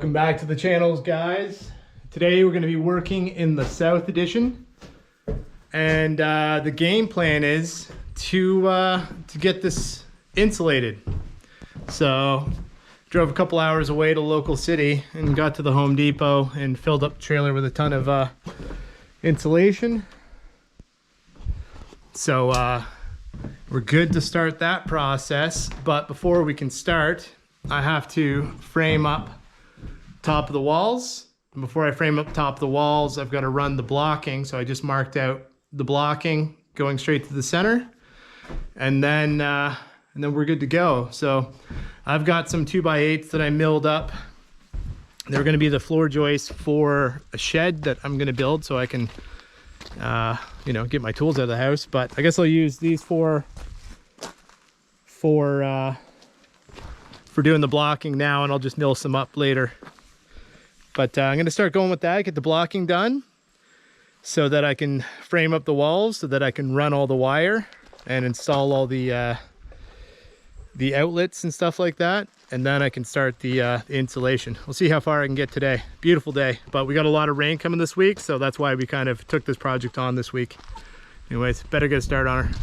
Welcome back to the channels, guys. Today we're going to be working in the South Edition, and the game plan is to get this insulated. So drove a couple hours away to local city and got to the Home Depot and filled up the trailer with a ton of insulation. So we're good to start that process, but before we can start, I have to frame up top of the walls. And before I frame up top of the walls, I've got to run the blocking. So I just marked out the blocking going straight to the center, and then we're good to go. So I've got some 2x8s that I milled up. They're going to be the floor joists for a shed that I'm going to build, so I can you know, get my tools out of the house. But I guess I'll use these for doing the blocking now, and I'll just mill some up later. But I'm going to start going with that, get the blocking done so that I can frame up the walls, so that I can run all the wire and install all the outlets and stuff like that. And then I can start the insulation. We'll see how far I can get today. Beautiful day, but we got a lot of rain coming this week, so that's why we kind of took this project on this week. Anyways, better get a start on her.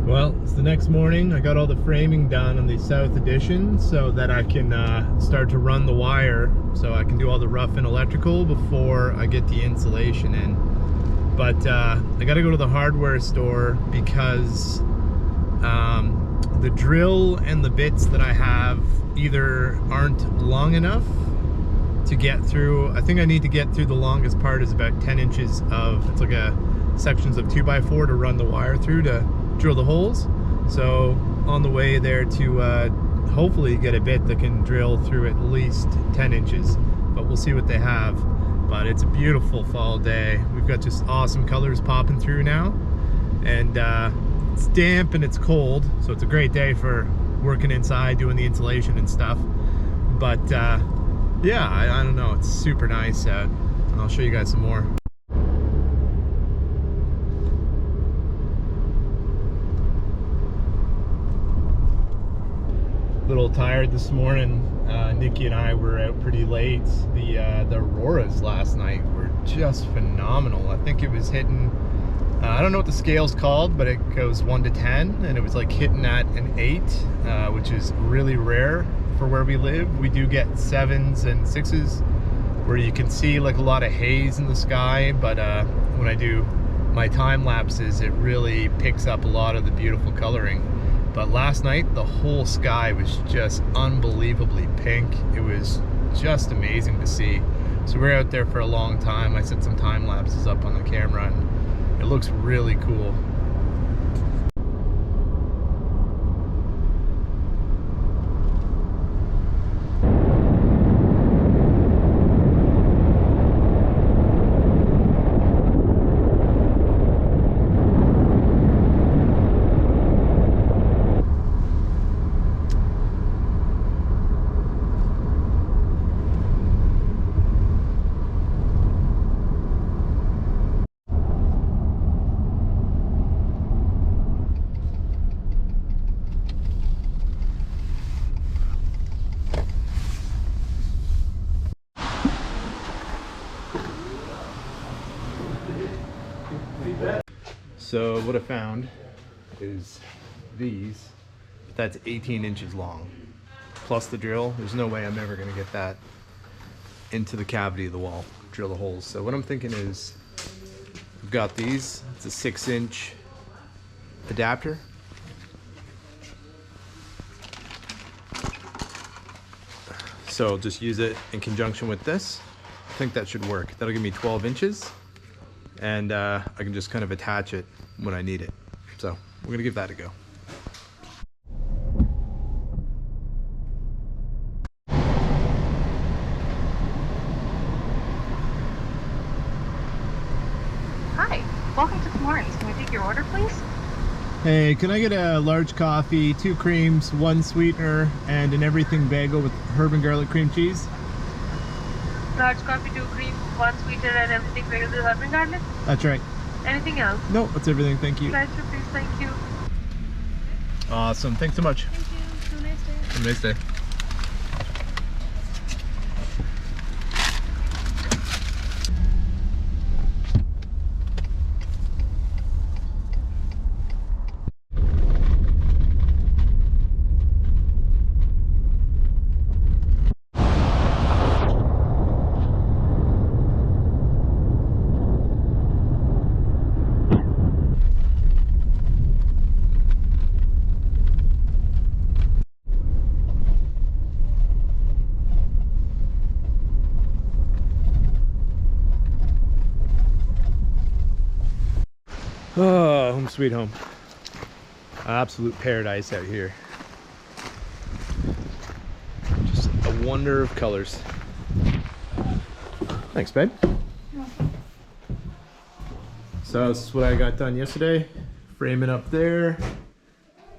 Well, it's the next morning. I got all the framing done on the South Edition so that I can start to run the wire, so I can do all the rough and electrical before I get the insulation in. But I gotta go to the hardware store because the drill and the bits that I have either aren't long enough to get through. I think I need to get through the longest part is about 10 inches of, it's like a sections of 2x4 to run the wire through to drill the holes. So on the way there to hopefully get a bit that can drill through at least 10 inches, but we'll see what they have. But it's a beautiful fall day. We've got just awesome colors popping through now, and it's damp and it's cold, so it's a great day for working inside doing the insulation and stuff. But yeah, I don't know, it's super nice out. I'll show you guys some more. Little tired this morning. Nikki and I were out pretty late. The auroras last night were just phenomenal. I think it was hitting, I don't know what the scale's called, but it goes 1 to 10, and it was like hitting at an 8, which is really rare for where we live. We do get 7s and 6s where you can see like a lot of haze in the sky, but when I do my time lapses, it really picks up a lot of the beautiful coloring. But last night, the whole sky was just unbelievably pink. It was just amazing to see. So we're out there for a long time. I set some time lapses up on the camera and it looks really cool. So what I found is these, that's 18 inches long, plus the drill. There's no way I'm ever gonna get that into the cavity of the wall, drill the holes. So what I'm thinking is, I've got these, it's a 6-inch adapter. So I'll just use it in conjunction with this. I think that should work. That'll give me 12 inches. And I can just kind of attach it when I need it. So we're gonna give that a go. Hi, welcome to Florence. Can I take your order, please? Hey, can I get a large coffee, 2 creams, 1 sweetener, and an everything bagel with herb and garlic cream cheese? Large coffee, 2 cream, 1 sweetener, and everything bagel with herb and garlic? That's right. Anything else? No, that's everything. Thank you. Pleasure, please. Thank you. Awesome. Thanks so much. Thank you. Have a nice day. Have a nice day. Oh, home sweet home. Absolute paradise out here. Just a wonder of colors. Thanks, babe. So this is what I got done yesterday. Framing up there.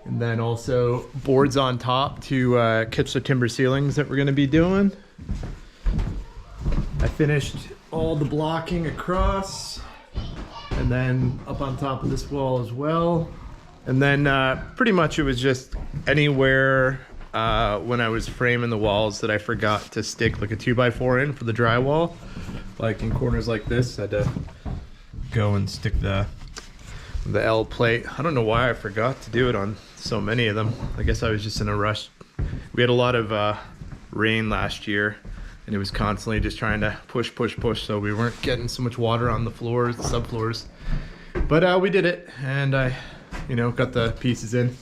And then also boards on top to catch the timber ceilings that we're gonna be doing. I finished all the blocking across. And then up on top of this wall as well. And then pretty much it was just anywhere when I was framing the walls that I forgot to stick like a 2x4 in for the drywall. Like in corners like this, I had to go and stick the L plate. I don't know why I forgot to do it on so many of them. I guess I was just in a rush. We had a lot of rain last year. And it was constantly just trying to push, so we weren't getting so much water on the floors, the subfloors. But we did it, and I, got the pieces in.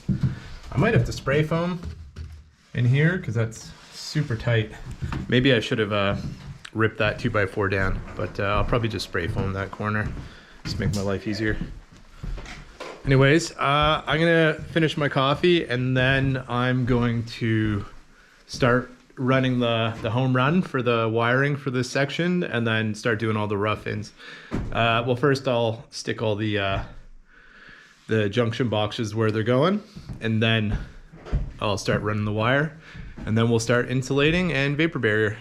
I might have to spray foam in here because that's super tight. Maybe I should have ripped that 2x4 down, but I'll probably just spray foam that corner, just make my life easier. Anyways, I'm gonna finish my coffee, and then I'm going to start running the home run for the wiring for this section, and then start doing all the rough-ins. Well, first I'll stick all the junction boxes where they're going, and then I'll start running the wire, and then we'll start insulating and vapor barrier.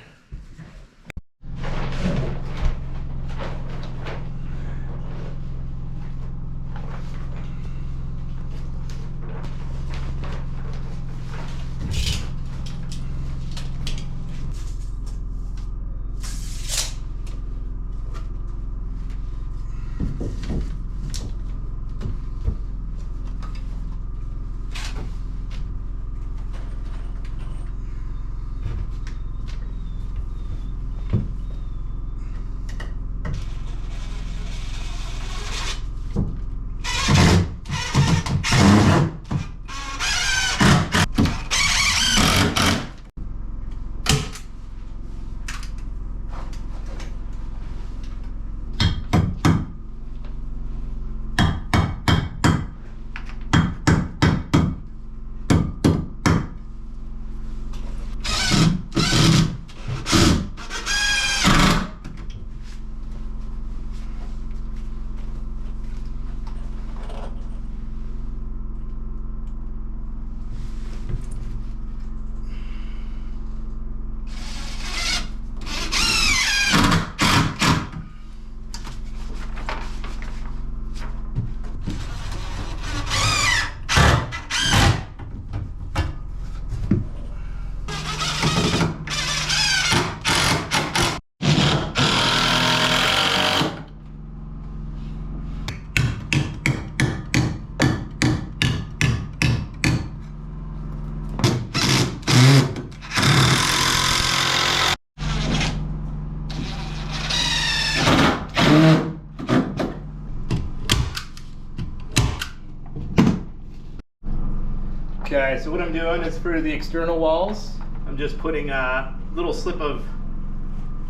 Okay, so what I'm doing is for the external walls, I'm just putting a little slip of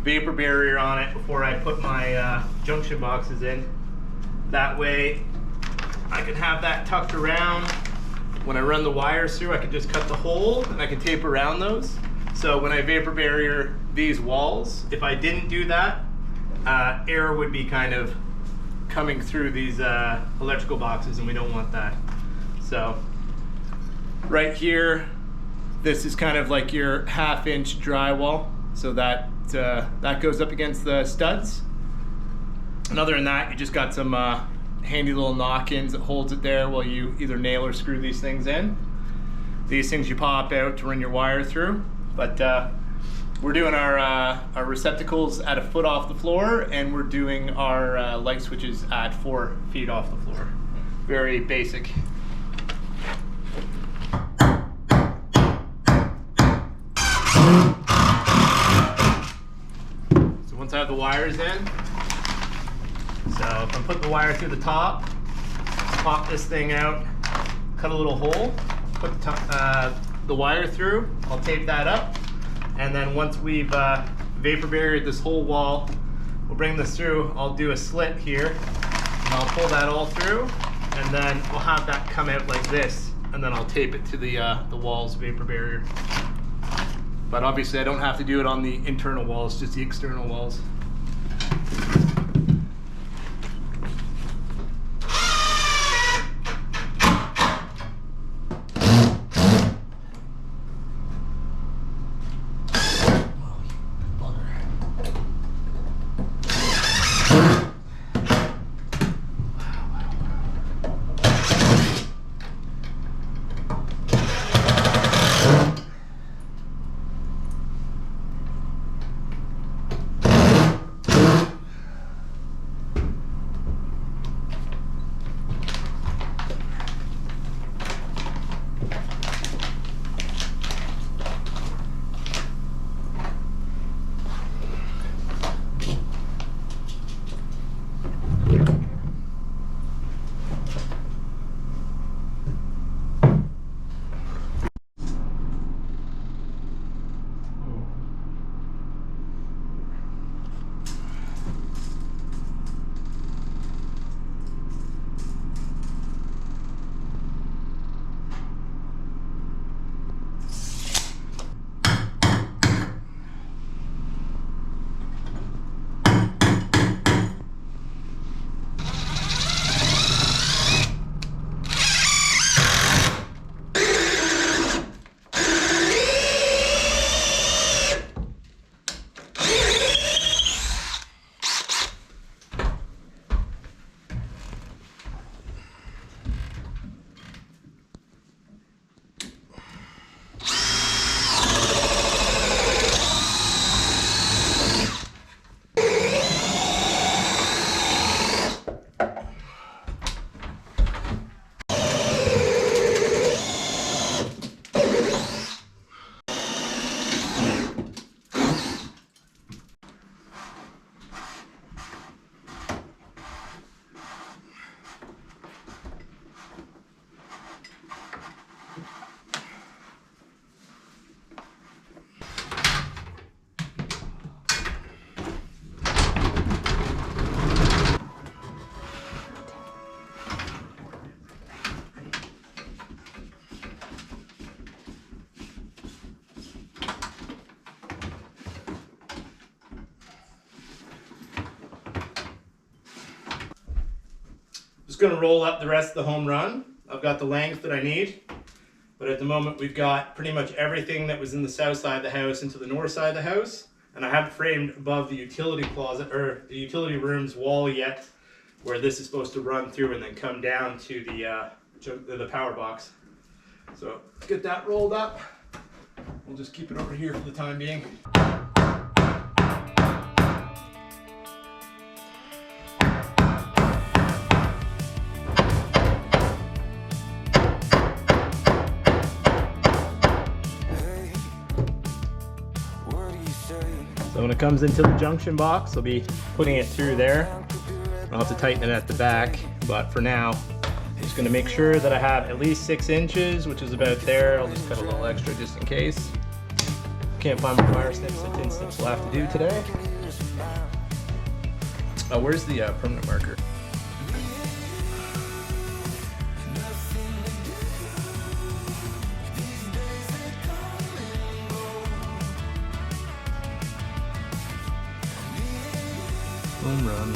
vapor barrier on it before I put my junction boxes in. That way I can have that tucked around. When I run the wires through, I can just cut the hole and I can tape around those. So when I vapor barrier these walls, if I didn't do that, air would be kind of coming through these electrical boxes, and we don't want that. So right here, this is kind of like your 1/2 inch drywall. So that goes up against the studs. And other than that, you just got some handy little knock-ins that holds it there while you either nail or screw these things in. These things you pop out to run your wire through. But we're doing our receptacles at 1 foot off the floor, and we're doing our light switches at 4 feet off the floor. Very basic. So once I have the wires in, so if I'm putting the wire through the top, pop this thing out, cut a little hole, put the wire through, I'll tape that up, and then once we've vapor barriered this whole wall, we'll bring this through, I'll do a slit here, and I'll pull that all through, and then we'll have that come out like this, and then I'll tape it to the wall's vapor barrier. But obviously I don't have to do it on the internal walls, just the external walls. Just going to roll up the rest of the home run. I've got the length that I need, but at the moment we've got pretty much everything that was in the south side of the house into the north side of the house, and I haven't framed above the utility closet or the utility room's wall yet, where this is supposed to run through and then come down to the power box. So let's get that rolled up. We'll just keep it over here for the time being. So when it comes into the junction box, I'll be putting it through there. I'll have to tighten it at the back, but for now, Just gonna make sure that I have at least 6 inches, which is about there. I'll just cut a little extra just in case. Can't find my fire snips, so tin snips will have to do today. Oh, where's the permanent marker? Home run.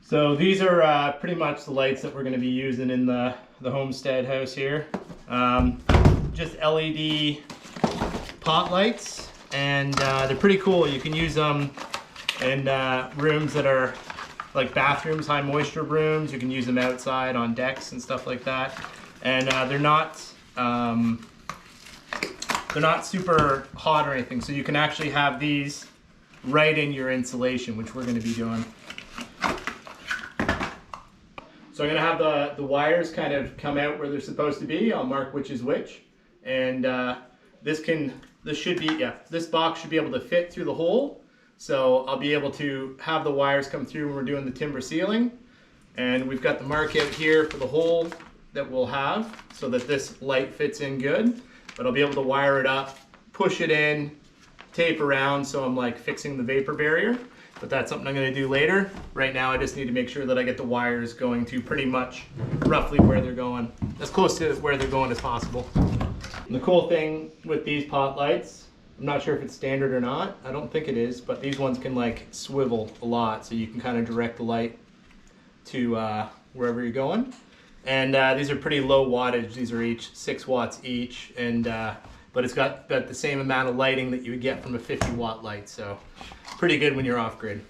So these are pretty much the lights that we're going to be using in the homestead house here. Just LED pot lights, and they're pretty cool. You can use them in rooms that are like bathrooms, high moisture rooms. You can use them outside on decks and stuff like that. And they're not super hot or anything. So you can actually have these right in your insulation, which we're going to be doing. So I'm going to have the wires kind of come out where they're supposed to be. I'll mark which is which. And this box should be able to fit through the hole. So I'll be able to have the wires come through when we're doing the timber ceiling. And we've got the mark out here for the hole that we'll have so that this light fits in good. But I'll be able to wire it up, push it in, tape around so I'm like fixing the vapor barrier. But that's something I'm going to do later. Right now I just need to make sure that I get the wires going to pretty much roughly where they're going, as close to where they're going as possible. And the cool thing with these pot lights, I'm not sure if it's standard or not, I don't think it is, but these ones can like swivel a lot, so you can kind of direct the light to wherever you're going. And these are pretty low wattage. These are each 6 watts each, and but it's got the same amount of lighting that you would get from a 50 watt light, so pretty good when you're off grid.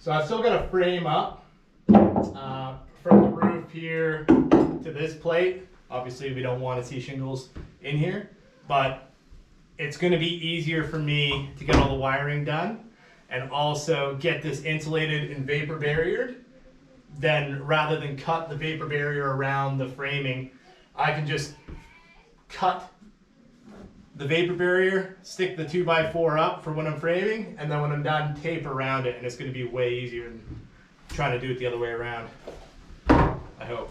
So I've still got a frame up from the roof here to this plate. Obviously we don't want to see shingles in here, but it's going to be easier for me to get all the wiring done and also get this insulated and vapor barriered. Then rather than cut the vapor barrier around the framing, I can just cut the vapor barrier, stick the 2x4 up for when I'm framing, and then when I'm done, tape around it, and it's going to be way easier than trying to do it the other way around. I hope.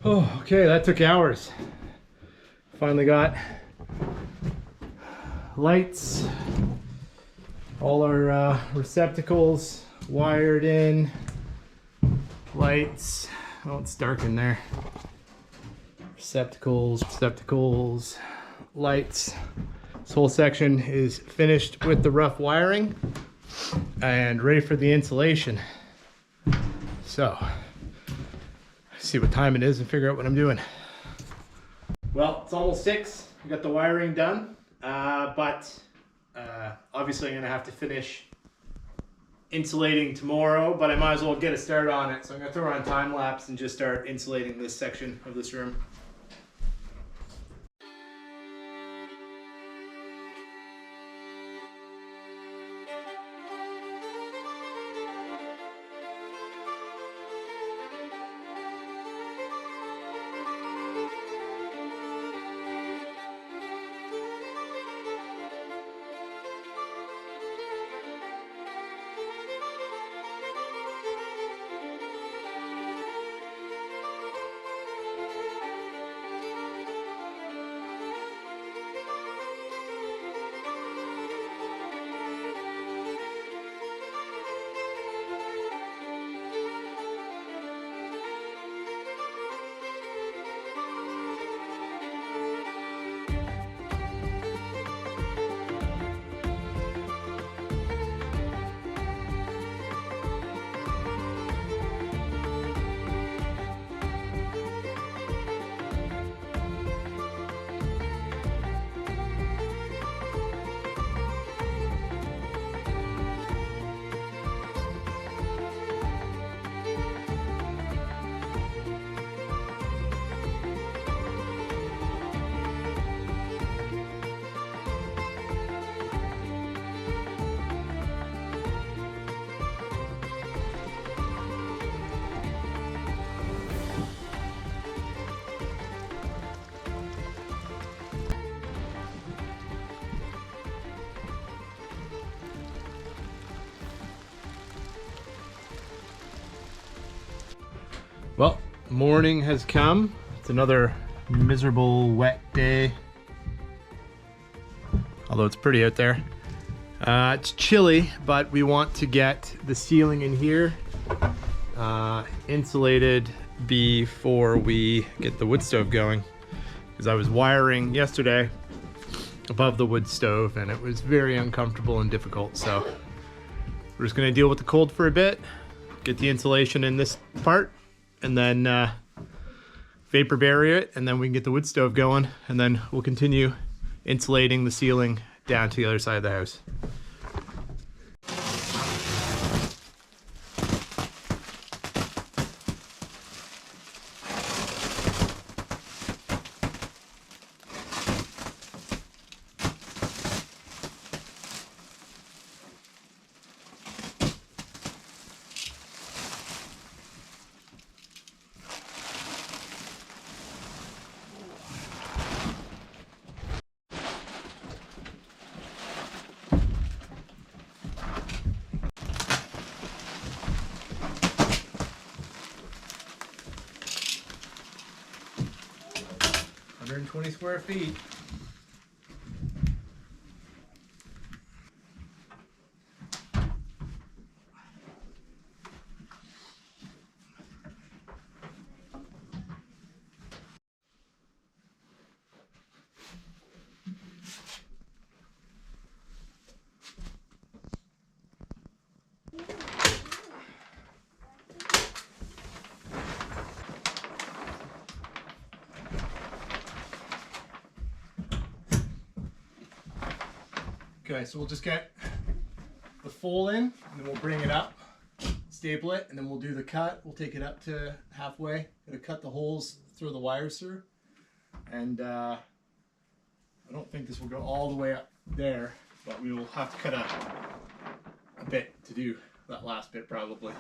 Oh, okay, that took hours. Finally got lights, all our receptacles wired in, lights, oh, it's dark in there. Receptacles, lights. This whole section is finished with the rough wiring and ready for the insulation. So, see what time it is and figure out what I'm doing. Well, it's almost 6. I got the wiring done, but obviously I'm gonna have to finish insulating tomorrow, but I might as well get a start on it. So I'm gonna throw on time lapse and just start insulating this section of this room. Well, morning has come. It's another miserable wet day. Although it's pretty out there. It's chilly, but we want to get the ceiling in here insulated before we get the wood stove going. Because I was wiring yesterday above the wood stove and it was very uncomfortable and difficult. So we're just gonna deal with the cold for a bit, get the insulation in this part, and then vapor barrier it, and then we can get the wood stove going, and then we'll continue insulating the ceiling down to the other side of the house. And 20 square feet. Okay, so we'll just get the full in, and then we'll bring it up, staple it, and then we'll do the cut. We'll take it up to halfway, gonna cut the holes, throw the wires through, and I don't think this will go all the way up there, but we will have to cut a bit to do that last bit probably.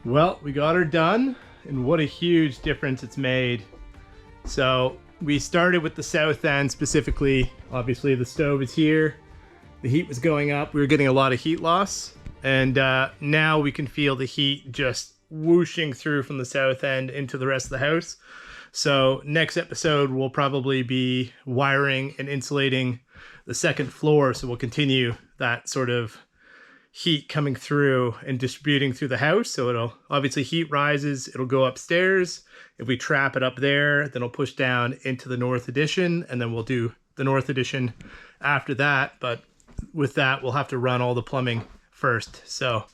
Well, we got her done, and what a huge difference it's made. So we started with the south end specifically. Obviously the stove is here, the heat was going up, we were getting a lot of heat loss, and now we can feel the heat just whooshing through from the south end into the rest of the house. So next episode will probably be wiring and insulating the second floor, so we'll continue that sort of heat coming through and distributing through the house. So it'll obviously, heat rises, it'll go upstairs. If we trap it up there, then it'll push down into the north addition, and then we'll do the north addition after that. But with that, we'll have to run all the plumbing first. So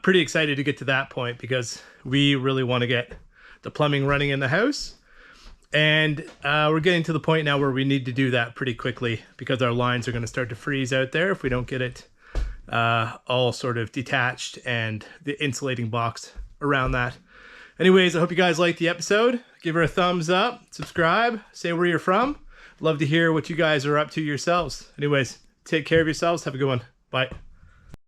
pretty excited to get to that point, because we really want to get the plumbing running in the house. And we're getting to the point now where we need to do that pretty quickly, because our lines are going to start to freeze out there if we don't get it all sort of detached and the insulating box around that. Anyways, I hope you guys liked the episode. Give her a thumbs up, subscribe, say where you're from. Love to hear what you guys are up to yourselves. Anyways, take care of yourselves. Have a good one. Bye.